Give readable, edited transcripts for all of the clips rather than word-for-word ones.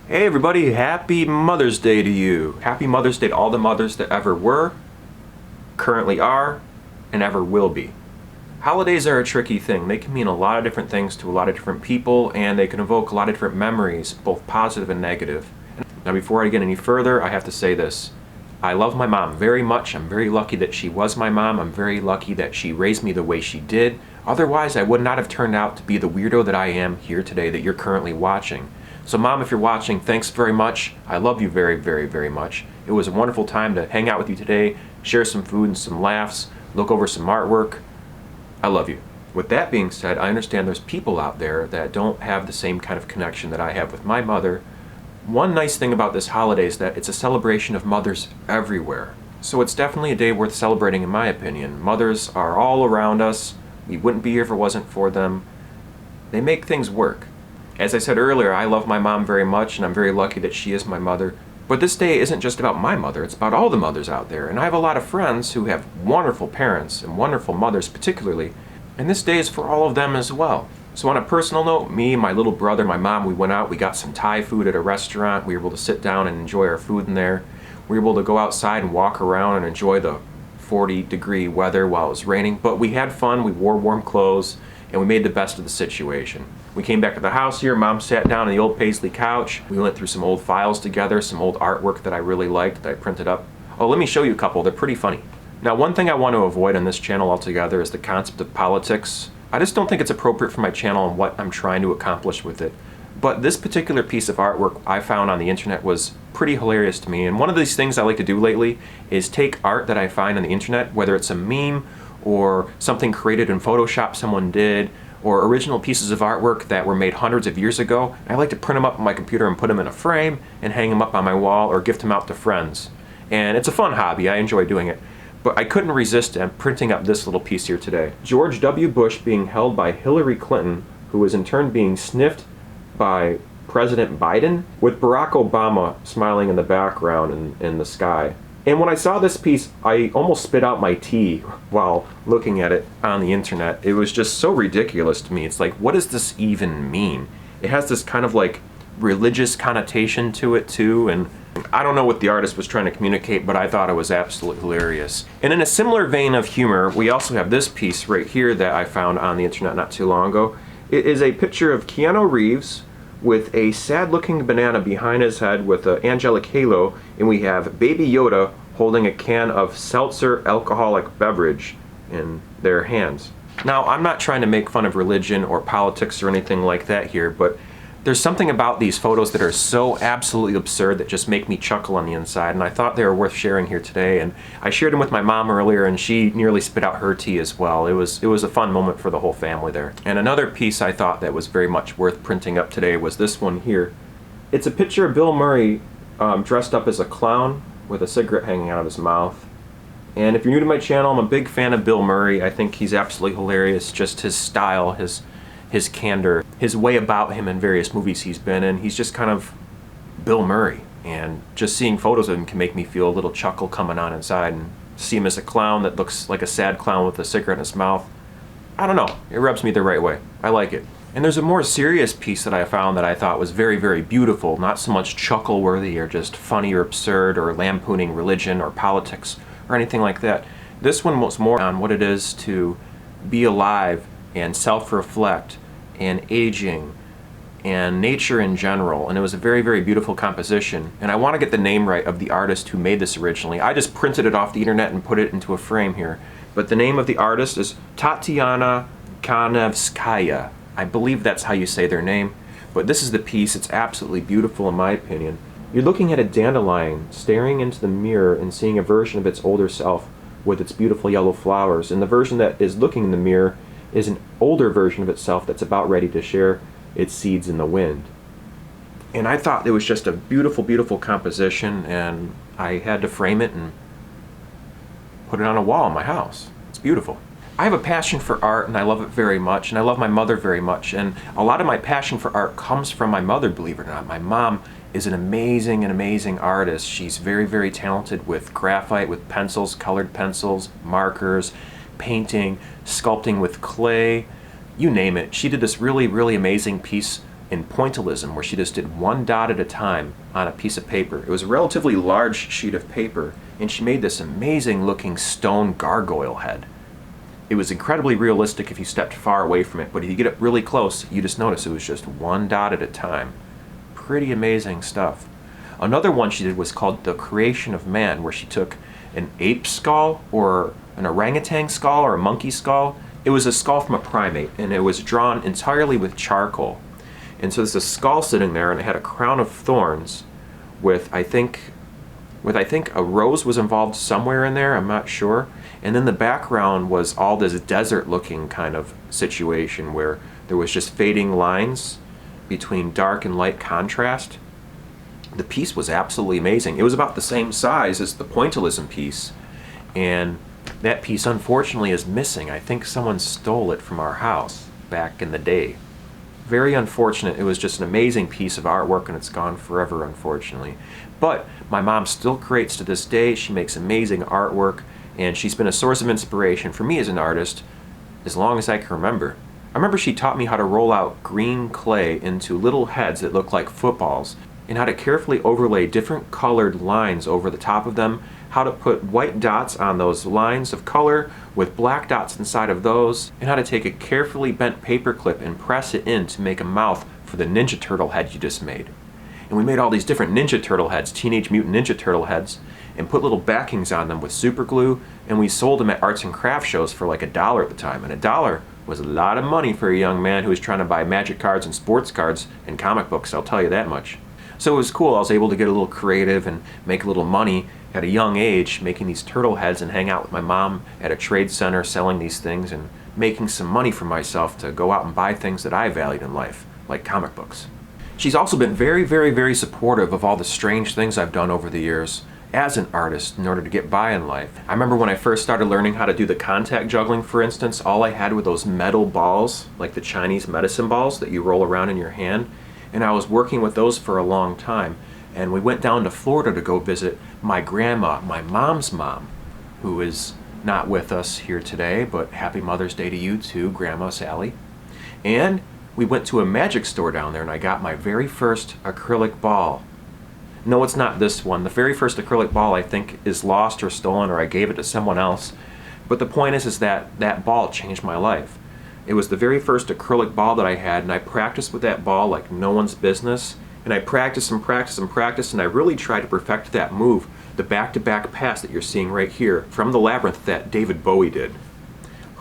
Hey everybody, happy Mother's Day to you. Happy Mother's Day to all the mothers that ever were, currently are, and ever will be. Holidays are a tricky thing. They can mean a lot of different things to a lot of different people, and they can evoke a lot of different memories, both positive and negative. Now before I get any further, I have to say this. I love my mom very much. I'm very lucky that she was my mom. I'm very lucky that she raised me the way she did. Otherwise, I would not have turned out to be the weirdo that I am here today that you're currently watching. So Mom, if you're watching, thanks very much. I love you very, very, very much. It was a wonderful time to hang out with you today, share some food and some laughs, look over some artwork. I love you. With that being said, I understand there's people out there that don't have the same kind of connection that I have with my mother. One nice thing about this holiday is that it's a celebration of mothers everywhere. So it's definitely a day worth celebrating in my opinion. Mothers are all around us. We wouldn't be here if it wasn't for them. They make things work. As I said earlier, I love my mom very much and I'm very lucky that she is my mother. But this day isn't just about my mother, it's about all the mothers out there. And I have a lot of friends who have wonderful parents and wonderful mothers particularly. And this day is for all of them as well. So on a personal note, me, my little brother, my mom, we went out, we got some Thai food at a restaurant. We were able to sit down and enjoy our food in there. We were able to go outside and walk around and enjoy the 40-degree weather while it was raining. But we had fun, we wore warm clothes, and we made the best of the situation. We came back to the house here, Mom sat down on the old paisley couch. We went through some old files together, some old artwork that I really liked that I printed up. Oh, let me show you a couple, they're pretty funny. Now one thing I want to avoid on this channel altogether is the concept of politics. I just don't think it's appropriate for my channel and what I'm trying to accomplish with it. But this particular piece of artwork I found on the internet was pretty hilarious to me. And one of these things I like to do lately is take art that I find on the internet, whether it's a meme or something created in Photoshop someone did, or original pieces of artwork that were made hundreds of years ago. I like to print them up on my computer and put them in a frame and hang them up on my wall or gift them out to friends. And it's a fun hobby, I enjoy doing it. But I couldn't resist printing up this little piece here today. George W. Bush being held by Hillary Clinton, who was in turn being sniffed by President Biden, with Barack Obama smiling in the background in the sky. And when I saw this piece, I almost spit out my tea while looking at it on the internet. It was just so ridiculous to me. It's like, what does this even mean? It has this kind of like religious connotation to it too, and I don't know what the artist was trying to communicate, but I thought it was absolutely hilarious. And in a similar vein of humor, we also have this piece right here that I found on the internet not too long ago. It is a picture of Keanu Reeves with a sad-looking banana behind his head with an angelic halo, and we have Baby Yoda holding a can of seltzer alcoholic beverage in their hands. Now, I'm not trying to make fun of religion or politics or anything like that here, but there's something about these photos that are so absolutely absurd that just make me chuckle on the inside, and I thought they were worth sharing here today. And I shared them with my mom earlier, and she nearly spit out her tea as well. It was a fun moment for the whole family there. And another piece I thought that was very much worth printing up today was this one here. It's a picture of Bill Murray dressed up as a clown with a cigarette hanging out of his mouth. And if you're new to my channel, I'm a big fan of Bill Murray. I think he's absolutely hilarious. Just his style, his candor, his way about him in various movies he's been in. He's just kind of Bill Murray, and just seeing photos of him can make me feel a little chuckle coming on inside, and see him as a clown that looks like a sad clown with a cigarette in his mouth. I don't know, it rubs me the right way. I like it. And there's a more serious piece that I found that I thought was very, very beautiful, not so much chuckle-worthy or just funny or absurd or lampooning religion or politics or anything like that. This one was more on what it is to be alive and self-reflect and aging and nature in general, and it was a very, very beautiful composition. And I want to get the name right of the artist who made this originally. I just printed it off the internet and put it into a frame here, but the name of the artist is Tatiana Kanevskaya. I believe that's how you say their name, but this is the piece. It's absolutely beautiful in my opinion. You're looking at a dandelion staring into the mirror and seeing a version of its older self with its beautiful yellow flowers, and the version that is looking in the mirror is an older version of itself that's about ready to share its seeds in the wind. And I thought it was just a beautiful, beautiful composition, and I had to frame it and put it on a wall in my house. It's beautiful. I have a passion for art, and I love it very much, and I love my mother very much, and a lot of my passion for art comes from my mother, believe it or not. My mom is an amazing artist. She's very, very talented with graphite, with pencils, colored pencils, markers, painting, sculpting with clay, you name it. She did this really, really amazing piece in pointillism, where she just did one dot at a time on a piece of paper. It was a relatively large sheet of paper, and she made this amazing looking stone gargoyle head. It was incredibly realistic if you stepped far away from it, but if you get up really close, you just notice it was just one dot at a time. Pretty amazing stuff. Another one she did was called The Creation of Man, where she took an ape skull or an orangutan skull or a monkey skull. It was a skull from a primate, and it was drawn entirely with charcoal. And so there's a skull sitting there, and it had a crown of thorns with I think a rose was involved somewhere in there, I'm not sure. And then the background was all this desert looking kind of situation where there was just fading lines between dark and light contrast. The piece was absolutely amazing. It was about the same size as the pointillism piece, and that piece unfortunately is missing. I think someone stole it from our house back in the day. Very unfortunate. It was just an amazing piece of artwork, and it's gone forever, unfortunately. But my mom still creates to this day. She makes amazing artwork, and she's been a source of inspiration for me as an artist as long as I can remember. I remember she taught me how to roll out green clay into little heads that look like footballs, and how to carefully overlay different colored lines over the top of them, how to put white dots on those lines of color with black dots inside of those, and how to take a carefully bent paper clip and press it in to make a mouth for the Ninja Turtle head you just made. And we made all these different Ninja Turtle heads, Teenage Mutant Ninja Turtle heads, and put little backings on them with super glue, and we sold them at arts and craft shows for like $1 at the time. And $1 was a lot of money for a young man who was trying to buy magic cards and sports cards and comic books, I'll tell you that much. So it was cool. I was able to get a little creative and make a little money at a young age, making these turtle heads, and hang out with my mom at a trade center selling these things and making some money for myself to go out and buy things that I valued in life, like comic books. She's also been very, very, very supportive of all the strange things I've done over the years as an artist in order to get by in life. I remember when I first started learning how to do the contact juggling, for instance, all I had were those metal balls, like the Chinese medicine balls that you roll around in your hand. And I was working with those for a long time. And we went down to Florida to go visit my grandma, my mom's mom, who is not with us here today, but happy Mother's Day to you too, Grandma Sally. And we went to a magic store down there, and I got my very first acrylic ball. No, it's not this one. The very first acrylic ball I think is lost or stolen, or I gave it to someone else. But the point is that that ball changed my life. It was the very first acrylic ball that I had, and I practiced with that ball like no one's business. And I practiced and practiced and practiced, and I really tried to perfect that move, the back-to-back pass that you're seeing right here from the Labyrinth that David Bowie did.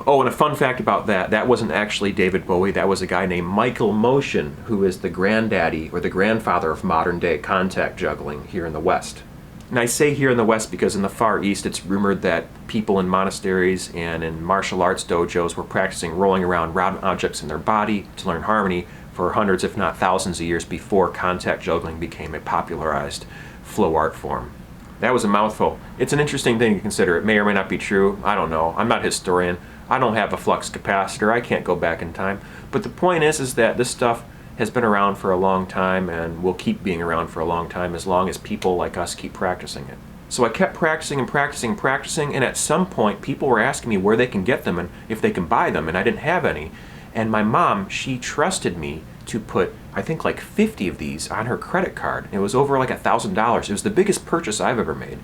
Oh, and a fun fact about that wasn't actually David Bowie. That was a guy named Michael Motion, who is the granddaddy or the grandfather of modern-day contact juggling here in the West. And I say here in the West because in the Far East it's rumored that people in monasteries and in martial arts dojos were practicing rolling around round objects in their body to learn harmony for hundreds if not thousands of years before contact juggling became a popularized flow art form. That was a mouthful. It's an interesting thing to consider. It may or may not be true. I don't know. I'm not a historian. I don't have a flux capacitor. I can't go back in time. But the point is that this stuff has been around for a long time and will keep being around for a long time as long as people like us keep practicing it. So I kept practicing and practicing and practicing, and at some point people were asking me where they can get them and if they can buy them, and I didn't have any. And my mom, she trusted me to put, I think, like 50 of these on her credit card. It was over like $1,000. It was the biggest purchase I've ever made.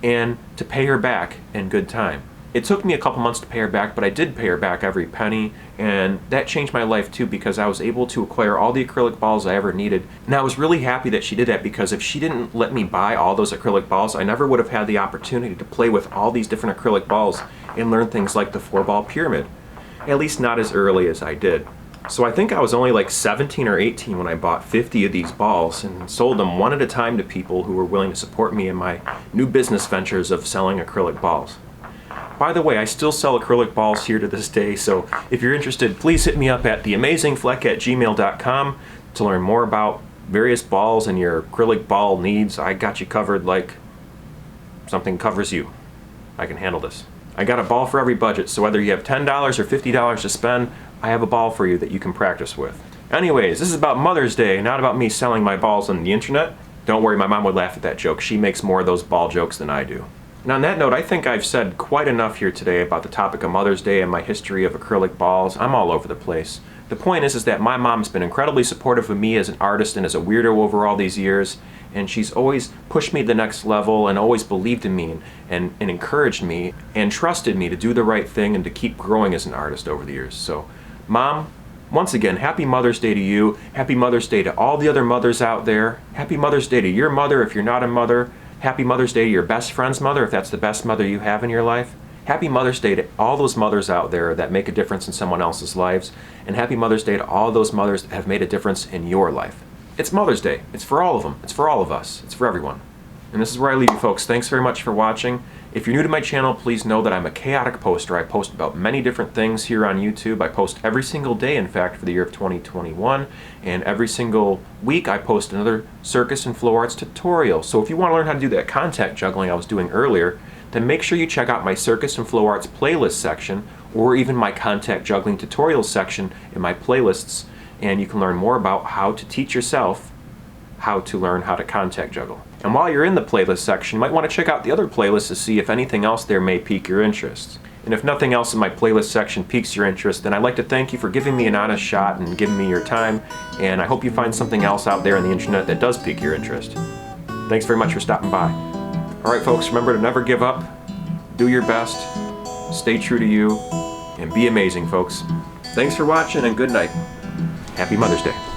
And to pay her back in good time. It took me a couple months to pay her back, but I did pay her back every penny, and that changed my life too because I was able to acquire all the acrylic balls I ever needed. And I was really happy that she did that because if she didn't let me buy all those acrylic balls, I never would have had the opportunity to play with all these different acrylic balls and learn things like the 4-ball pyramid. At least not as early as I did. So I think I was only like 17 or 18 when I bought 50 of these balls and sold them one at a time to people who were willing to support me in my new business ventures of selling acrylic balls. By the way, I still sell acrylic balls here to this day, so if you're interested, please hit me up at TheAmazingFlec@gmail.com to learn more about various balls and your acrylic ball needs. I got you covered like something covers you. I can handle this. I got a ball for every budget, so whether you have $10 or $50 to spend, I have a ball for you that you can practice with. Anyways, this is about Mother's Day, not about me selling my balls on the internet. Don't worry, my mom would laugh at that joke. She makes more of those ball jokes than I do. And on that note, I think I've said quite enough here today about the topic of Mother's Day and my history of acrylic balls. I'm all over the place. the point is that my mom's been incredibly supportive of me as an artist and as a weirdo over all these years, and she's always pushed me to the next level and always believed in me and encouraged me and trusted me to do the right thing and to keep growing as an artist over the years. So, Mom, once again, happy Mother's Day to you. Happy Mother's Day to all the other mothers out there. Happy Mother's Day to your mother if you're not a mother. Happy Mother's Day to your best friend's mother if that's the best mother you have in your life. Happy Mother's Day to all those mothers out there that make a difference in someone else's lives. And happy Mother's Day to all those mothers that have made a difference in your life. It's Mother's Day. It's for all of them. It's for all of us. It's for everyone. And this is where I leave you, folks. Thanks very much for watching. If you're new to my channel, please know that I'm a chaotic poster. I post about many different things here on YouTube. I post every single day, in fact, for the year of 2021. And every single week, I post another circus and flow arts tutorial. So if you want to learn how to do that contact juggling I was doing earlier, then make sure you check out my circus and flow arts playlist section, or even my contact juggling tutorials section in my playlists, and you can learn more about how to teach yourself how to learn how to contact juggle. And while you're in the playlist section, you might want to check out the other playlists to see if anything else there may pique your interest. And if nothing else in my playlist section piques your interest, then I'd like to thank you for giving me an honest shot and giving me your time, and I hope you find something else out there on the internet that does pique your interest. Thanks very much for stopping by. Alright folks, remember to never give up, do your best, stay true to you, and be amazing, folks. Thanks for watching and good night. Happy Mother's Day.